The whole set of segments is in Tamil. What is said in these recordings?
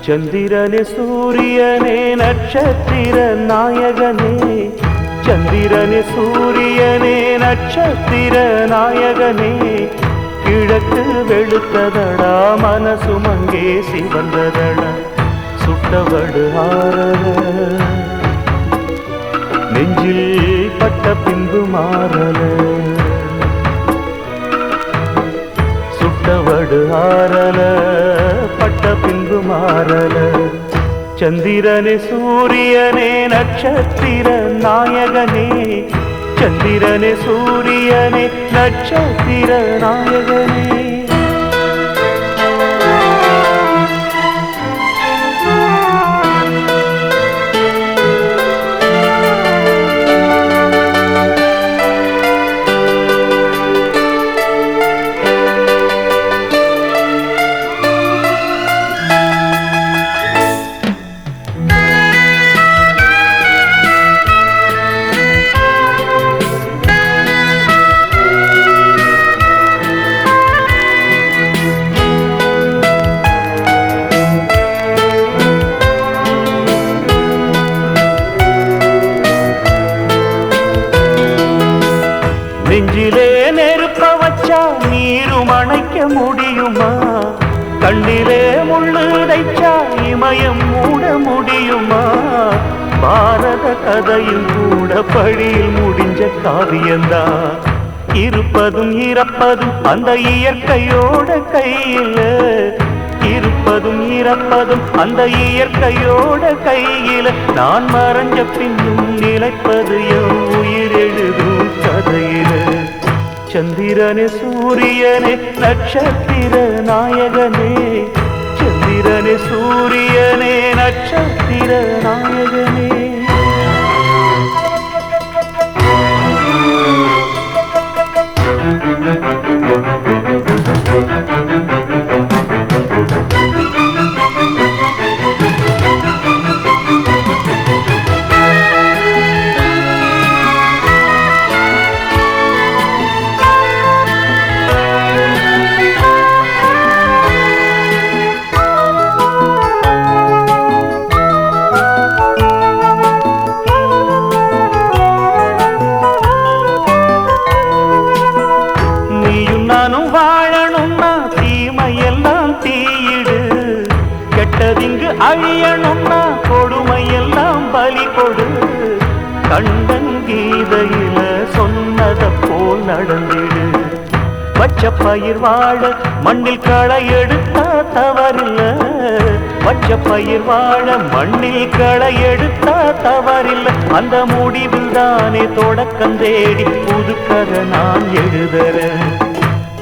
சந்திரனே சூரியனே நட்சத்திர நாயகனே, சந்திரனே சூரியனே நட்சத்திர நாயகனே, கிழக்கு வெளுத்ததடா மனசும் அங்கே சிவந்ததடா, சுட்டவடு ஆரல நெஞ்சில் பட்ட பின்பு மாறல, சுட்டவடு ஆரல பட்ட பின்பு மாறல. சந்திரனே சூரியனே நட்சத்திர நாயகனே, சந்திரனே சூரியனே நட்சத்திர நாயகனே. நெஞ்சிலே நெருப்ப வச்சா நீரும் அணைக்க முடியுமா, கண்ணிலே முள்ளு தைச்சா இமயம் மூட முடியுமா, பாரத கதையும் கூட பழியில் முடிஞ்ச காவியந்தான், இருப்பதும் இறப்பதும் அந்த இயற்கையோட கையில, இருப்பதும் இறப்பதும் அந்த இயற்கையோட கையில, நான் மறைஞ்ச பின்னும் நிலைப்பது என் உயிர் எழுதும் கதையில. சந்திரனே சூரியனே நட்சத்திர நாயகனே, சந்திரனே சூரியனே நட்சத்திர நாயகனே. நானும் வாழணும்னா தீமையெல்லாம் தீயிடு, கெட்டதிங்கு அழியணும்னா கொடுமையெல்லாம் பலி கொடு, கண்டன் கீதையில சொன்னத போல் நடந்திடு, பச்ச பயிர் வாழ மண்ணில் களை எடுத்தா தவறில்ல, பச்ச பயிர் வாழ மண்ணில் களை எடுத்தா தவறில்ல, அந்த முடிவில் தானே தொடக்கம் தேடி புதுக்கதை நான் எழுதுறேன்.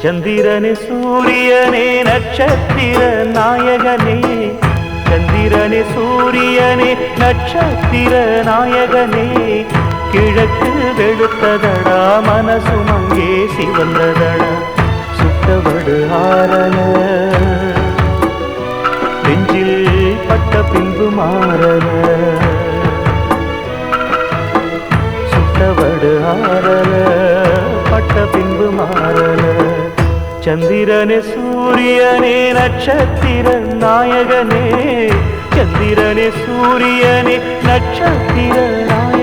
சந்திரனே சூரியனே நட்சத்திர நாயகனே, சந்திரனே சூரியனே நட்சத்திர நாயகனே, கிழக்கு வெளுத்ததடா மனசும் அங்கே சிவந்ததடா, சுட்டவடு ஆரல நெஞ்சில் பட்ட பின்பு மாறல, சுட்டவடு ஆரல பட்ட பின்பு மாறல. சந்திரனே சூரியனே நட்சத்திர நாயகனே, சந்திரனே சூரியனே நட்சத்திர நாயகனே.